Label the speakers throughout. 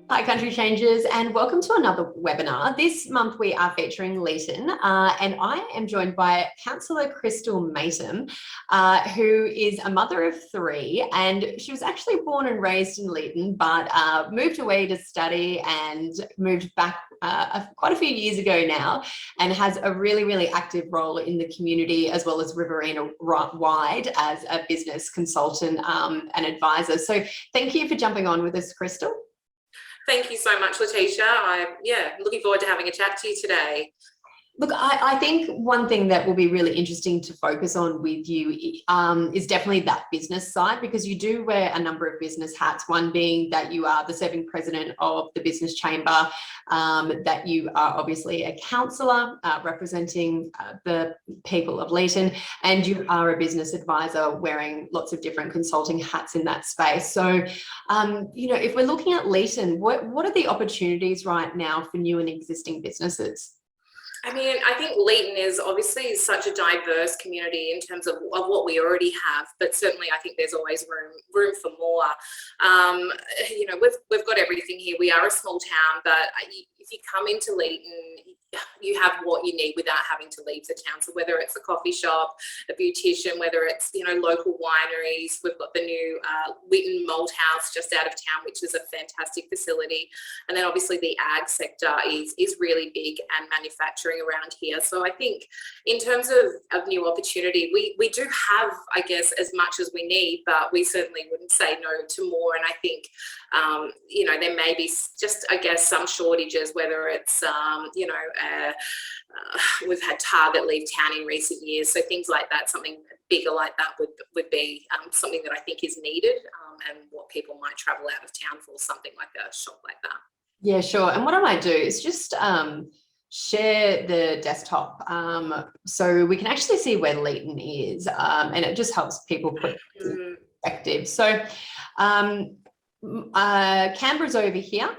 Speaker 1: Hi, Country Changers, and welcome to another webinar. This month we are featuring Leeton, and I am joined by Councillor Krystal Maytom, who is a mother of three, and she was actually born and raised in Leeton, but moved away to study and moved back quite a few years ago now, and has a really active role in the community as well as Riverina wide as a business consultant and advisor. So thank you for jumping on with us, Krystal.
Speaker 2: Thank you so much, Laticia. I'm looking forward to having a chat to you today.
Speaker 1: Look, I think one thing that will be really interesting to focus on with you is definitely that business side, because you do wear a number of business hats, one being that you are the serving president of the Business Chamber, that you are obviously a councillor representing the people of Leeton, and you are a business advisor wearing lots of different consulting hats in that space. So, if we're looking at Leeton, what are the opportunities right now for new and existing businesses?
Speaker 2: I mean, I think Leeton is obviously such a diverse community in terms of what we already have, but certainly I think there's always room for more. We've got everything here. We are a small town, but if you come into Leeton, you have what you need without having to leave the town. So whether it's a coffee shop, a beautician, whether it's local wineries, we've got the new Leeton Malt House just out of town, which is a fantastic facility, and then obviously the ag sector is really big and manufacturing around here. So I think in terms of new opportunity, we do have, I guess, as much as we need, but we certainly wouldn't say no to more. And I think there may be just, I guess, some shortages, whether it's we've had Target leave town in recent years, so things like that, something bigger like that would be something that I think is needed, and what people might travel out of town for, something like a shop like that.
Speaker 1: Yeah, sure. And what I might do is just share the desktop so we can actually see where Leeton is, and it just helps people put it in perspective. So Canberra's over here.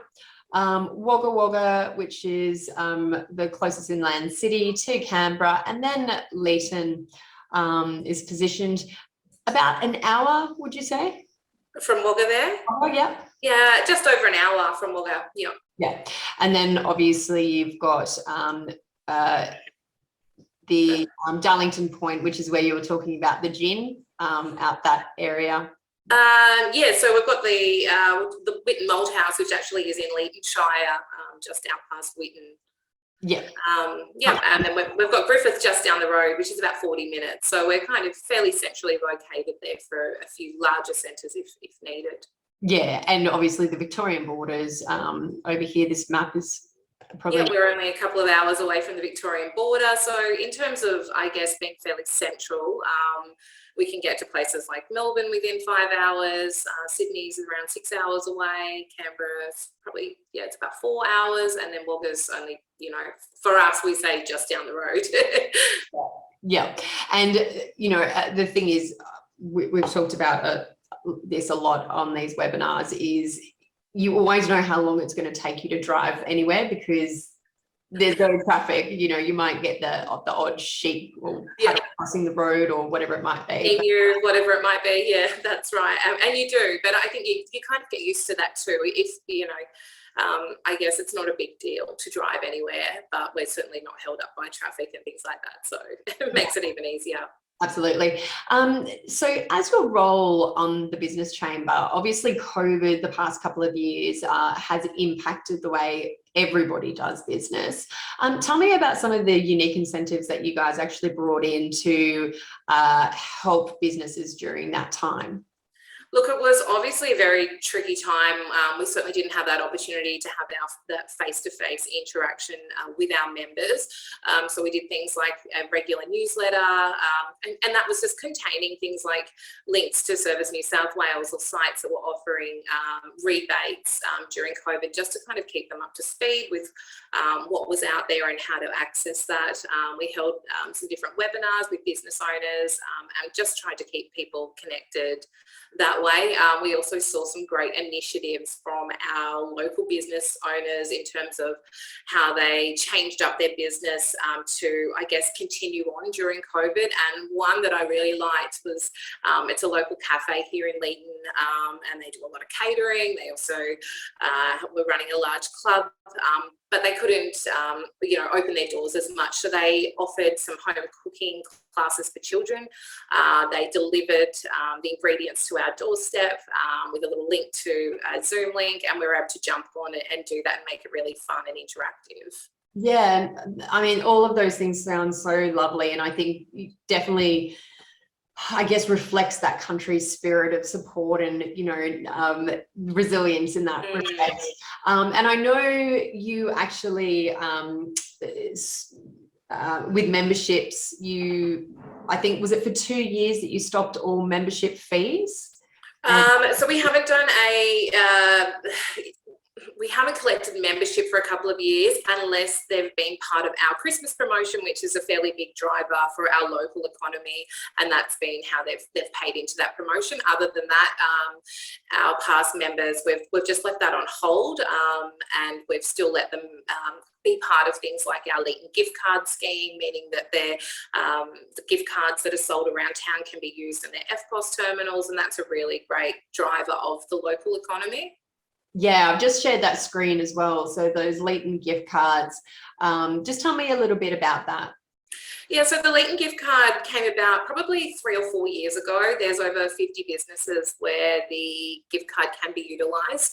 Speaker 1: Wagga Wagga, which is the closest inland city to Canberra, and then Leeton is positioned about an hour, would you say?
Speaker 2: From Wagga there?
Speaker 1: Oh, yeah.
Speaker 2: Yeah, just over an hour from Wagga, yeah.
Speaker 1: Yeah, and then obviously you've got the Darlington Point, which is where you were talking about the gin out that area.
Speaker 2: So we've got the Leeton Malt House, which actually is in Leeton Shire, just out past Leeton.
Speaker 1: Yeah.
Speaker 2: And then we've got Griffith just down the road, which is about 40 minutes. So we're kind of fairly centrally located there for a few larger centres if needed.
Speaker 1: Yeah, and obviously the Victorian borders over here, this map is probably...
Speaker 2: Yeah, we're only a couple of hours away from the Victorian border. So in terms of, I guess, being fairly central, we can get to places like Melbourne within 5 hours, Sydney's around 6 hours away, Canberra's probably, it's about 4 hours, and then Wagga's only, for us, we say just down the road.
Speaker 1: Yeah, and, the thing is, we've talked about this a lot on these webinars, is you always know how long it's going to take you to drive anywhere, because there's no traffic. You might get the odd sheep or crossing the road or whatever it might be.
Speaker 2: Whatever it might be, yeah, that's right. And you do, but I think you kind of get used to that too. If I guess it's not a big deal to drive anywhere, but we're certainly not held up by traffic and things like that, so it makes it even easier.
Speaker 1: Absolutely. So as your role on the Business Chamber, obviously COVID the past couple of years has impacted the way everybody does business. Tell me about some of the unique incentives that you guys actually brought in to help businesses during that time.
Speaker 2: Look, it was obviously a very tricky time. We certainly didn't have that opportunity to have that face-to-face interaction with our members. So we did things like a regular newsletter, and that was just containing things like links to Service New South Wales or sites that were offering rebates during COVID, just to kind of keep them up to speed with what was out there and how to access that. We held some different webinars with business owners and just tried to keep people connected that that way. We also saw some great initiatives from our local business owners in terms of how they changed up their business to, I guess, continue on during COVID. And one that I really liked was it's a local cafe here in Leeton, and they do a lot of catering. They also were running a large club, but they couldn't, open their doors as much. So they offered some home cooking classes for children. They delivered the ingredients to our doorstep with a little link to a Zoom link, and we were able to jump on it and do that and make it really fun and interactive.
Speaker 1: Yeah, I mean, all of those things sound so lovely, and I think definitely, I guess, reflects that country's spirit of support and, resilience in that respect. And I know you actually, with memberships, I think, was it for 2 years that you stopped all membership fees?
Speaker 2: So we haven't done we haven't collected membership for a couple of years unless they've been part of our Christmas promotion, which is a fairly big driver for our local economy, and that's been how they've paid into that promotion. Other than that, our past members, we've just left that on hold, and we've still let them be part of things like our Leeton gift card scheme, meaning that the gift cards that are sold around town can be used in their FPOS terminals, and that's a really great driver of the local economy.
Speaker 1: Yeah, I've just shared that screen as well. So those Leeton gift cards, just tell me a little bit about that.
Speaker 2: Yeah, so the Leeton gift card came about probably 3 or 4 years ago. There's over 50 businesses where the gift card can be utilised,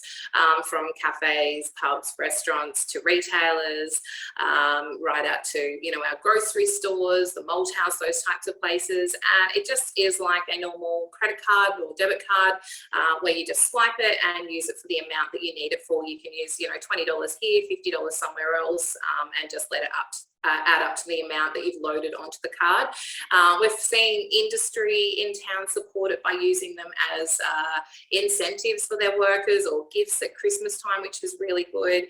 Speaker 2: from cafes, pubs, restaurants to retailers, right out to, our grocery stores, the malt house, those types of places. And it just is like a normal credit card or debit card, where you just swipe it and use it for the amount that you need it for. You can use, $20 here, $50 somewhere else, and just let it add up to the amount that you've loaded onto the card. We've seen industry in town support it by using them as incentives for their workers or gifts at Christmas time, which is really good.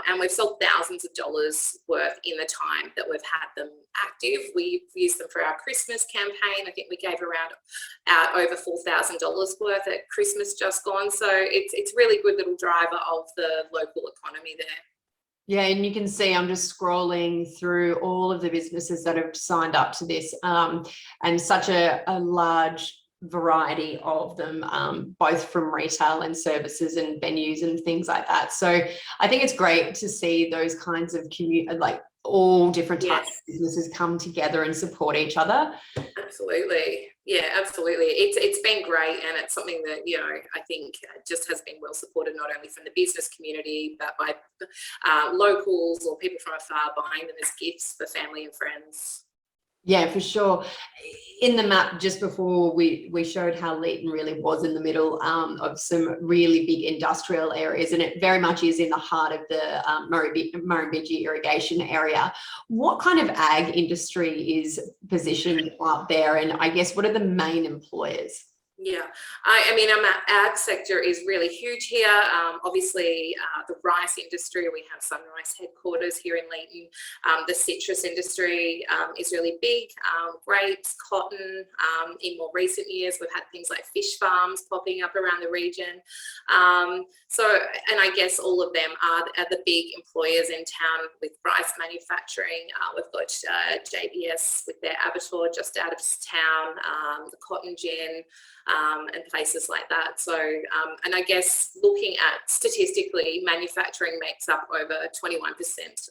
Speaker 2: And we've sold thousands of dollars worth in the time that we've had them active. We've used them for our Christmas campaign. I think we gave out over $4,000 worth at Christmas just gone. So it's really good little driver of the local economy there.
Speaker 1: Yeah, and you can see I'm just scrolling through all of the businesses that have signed up to this, and such a large variety of them, both from retail and services and venues and things like that. So I think it's great to see those kinds of all different types of businesses come together and support each other.
Speaker 2: Absolutely. Yeah, absolutely. It's been great, and it's something that, I think just has been well supported, not only from the business community, but by locals or people from afar buying them as gifts for family and friends.
Speaker 1: Yeah, for sure. In the map just before, we showed how Leeton really was in the middle of some really big industrial areas, and it very much is in the heart of the Murrumbidgee irrigation area. What kind of ag industry is positioned up there, and I guess what are the main employers?
Speaker 2: Yeah, I mean, our ag sector is really huge here. Obviously, the rice industry, we have Sunrise headquarters here in Leeton. The citrus industry is really big. Grapes, cotton. In more recent years, we've had things like fish farms popping up around the region. And I guess all of them are the big employers in town with rice manufacturing. We've got JBS with their abattoir just out of town, the cotton gin, and places like that. So, and I guess looking at statistically, manufacturing makes up over 21%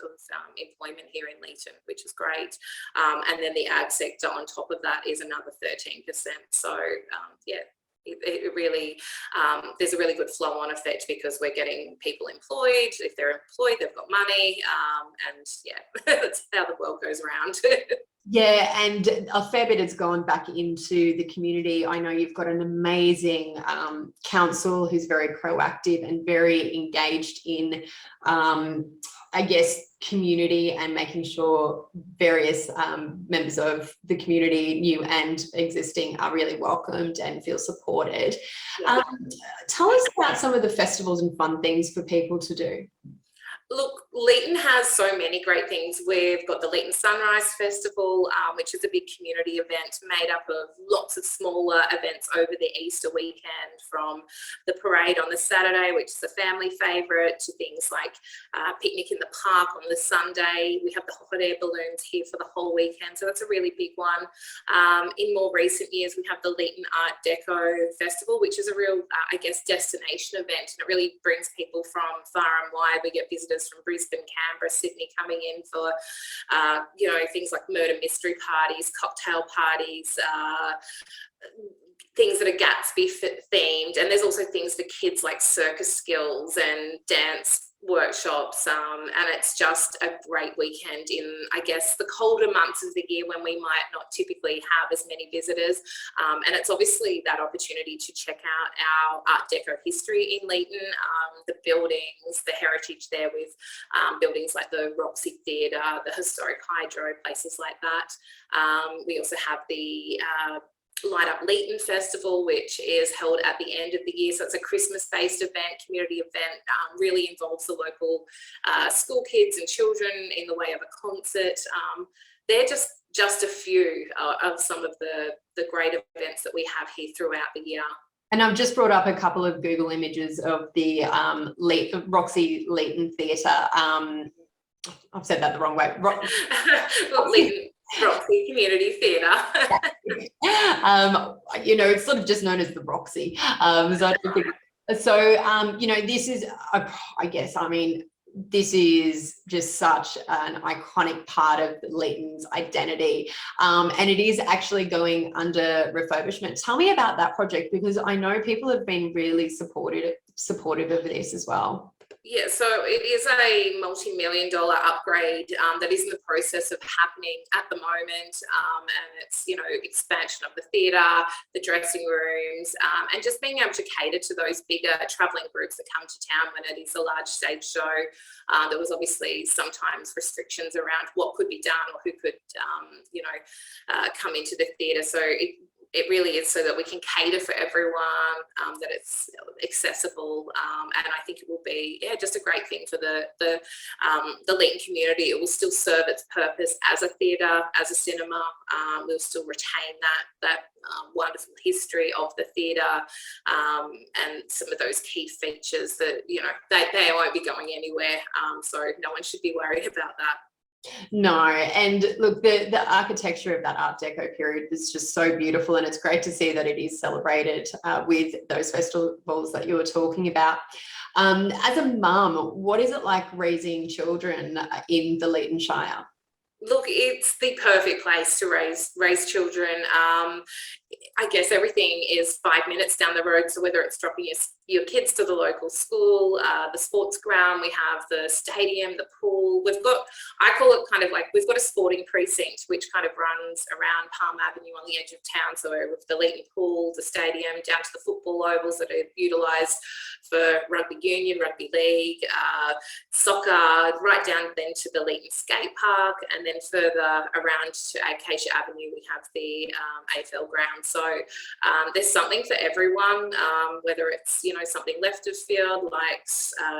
Speaker 2: of employment here in Leeton, which is great. And then the ag sector on top of that is another 13%. So, it really, there's a really good flow-on effect because we're getting people employed. If they're employed, they've got money, and that's how the world goes around.
Speaker 1: Yeah, and a fair bit has gone back into the community. I know you've got an amazing council who's very proactive and very engaged in, I guess, community and making sure various members of the community, new and existing, are really welcomed and feel supported. Yeah. Tell us about some of the festivals and fun things for people to do.
Speaker 2: Look, Leeton has so many great things. We've got the Leeton Sunrise Festival, which is a big community event made up of lots of smaller events over the Easter weekend, from the parade on the Saturday, which is a family favourite, to things like picnic in the park on the Sunday. We have the hot air balloons here for the whole weekend, so that's a really big one. In more recent years, we have the Leeton Art Deco Festival, which is a real, I guess, destination event, and it really brings people from far and wide. We get visitors from Brisbane, Canberra, Sydney coming in for, you know, things like murder mystery parties, cocktail parties, things that are Gatsby themed. And there's also things for kids like circus skills and dance workshops, and it's just a great weekend in, I guess, the colder months of the year when we might not typically have as many visitors, and it's obviously that opportunity to check out our Art Deco history in Leeton, the buildings, the heritage there with buildings like the Roxy Theatre, the historic Hydro, places like that. We also have the Light Up Leeton Festival, which is held at the end of the year. So it's a Christmas-based event, community event, really involves the local school kids and children in the way of a concert. They're just a few of some of the great events that we have here throughout the year.
Speaker 1: And I've just brought up a couple of Google images of the Roxy Leeton Theatre. I've said that the wrong way.
Speaker 2: Roxy Community Theatre.
Speaker 1: You know, it's sort of just known as the Roxy. So I don't think, you know, this is, I guess, I mean, this is just such an iconic part of Leeton's identity, and it is actually going under refurbishment. Tell me about that project, because I know people have been really supportive of this as well.
Speaker 2: Yeah, so it is a multi-million-dollar upgrade that is in the process of happening at the moment, and it's, you know, expansion of the theatre, the dressing rooms, and just being able to cater to those bigger travelling groups that come to town when it is a large stage show. There was obviously sometimes restrictions around what could be done or who could, you know, come into the theatre. So it really is so that we can cater for everyone, that it's accessible, and I think it will be, yeah, just a great thing for the Leeton community. It will still serve its purpose as a theatre, as a cinema. We'll still retain that wonderful history of the theatre, and some of those key features that, you know, they won't be going anywhere, so no one should be worried about that.
Speaker 1: No, and look, the architecture of that Art Deco period is just so beautiful, and it's great to see that it is celebrated with those festivals that you were talking about. As a mum, what is it like raising children in the Leeton Shire?
Speaker 2: Look, it's the perfect place to raise children. I guess everything is 5 minutes down the road. So whether it's dropping your kids to the local school, the sports ground, we have the stadium, the pool. We've got, I call it kind of like, we've got a sporting precinct which kind of runs around Palm Avenue on the edge of town. So with the Leeton pool, the stadium, down to the football ovals that are utilised for rugby union, rugby league, soccer, right down then to the Leeton skate park, and then further around to Acacia Avenue, we have the AFL ground. So there's something for everyone, whether it's, you know, something left of field like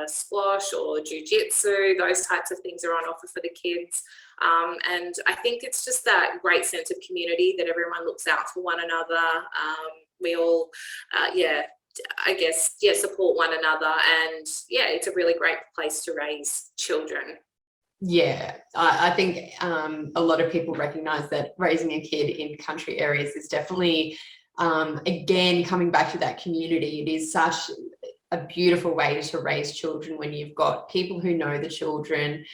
Speaker 2: squash or jiu-jitsu, those types of things are on offer for the kids. And I think it's just that great sense of community that everyone looks out for one another. We all, I guess, support one another, and it's a really great place to raise children.
Speaker 1: Yeah, I think a lot of people recognise that raising a kid in country areas is definitely, again, coming back to that community, it is such a beautiful way to raise children when you've got people who know the children,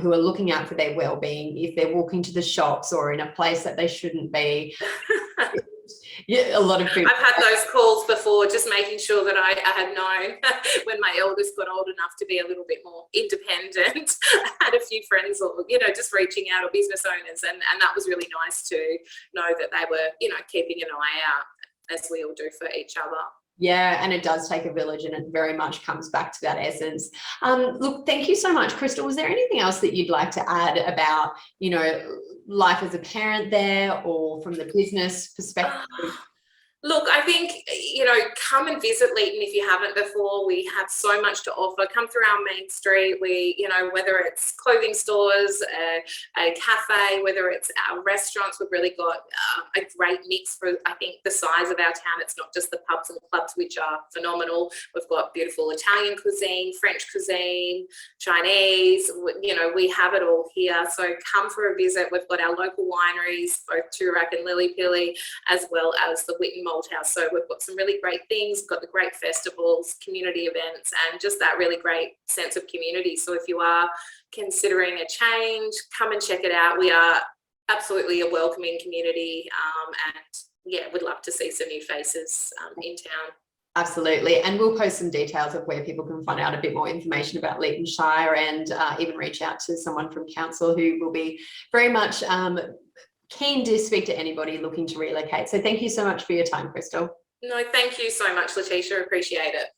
Speaker 1: who are looking out for their well-being if they're walking to the shops or in a place that they shouldn't be. Yeah, a lot of people.
Speaker 2: I've had those calls before, just making sure that I had known when my eldest got old enough to be a little bit more independent. I had a few friends, or, you know, just reaching out, or business owners, and that was really nice to know that they were, you know, keeping an eye out, as we all do for each other.
Speaker 1: Yeah, and it does take a village, and it very much comes back to that essence. Look, thank you so much, Krystal. Was there anything else that you'd like to add about, you know, life as a parent there, or from the business perspective?
Speaker 2: Look, I think, you know, come and visit Leeton if you haven't before. We have so much to offer. Come through our main street. We, you know, whether it's clothing stores, a cafe, whether it's our restaurants, we've really got a great mix for, I think, the size of our town. It's not just the pubs and clubs, which are phenomenal. We've got beautiful Italian cuisine, French cuisine, Chinese, you know, we have it all here. So come for a visit. We've got our local wineries, both Toorak and Lillypilly, as well as the Leeton House. So we've got some really great things, we've got the great festivals, community events, and just that really great sense of community. So if you are considering a change, come and check it out. We are absolutely a welcoming community, and yeah, we'd love to see some new faces in town.
Speaker 1: Absolutely. And we'll post some details of where people can find out a bit more information about Leeton Shire, and even reach out to someone from council who will be very much keen to speak to anybody looking to relocate. So thank you so much for your time, Krystal.
Speaker 2: No, thank you so much, Laticia. Appreciate it.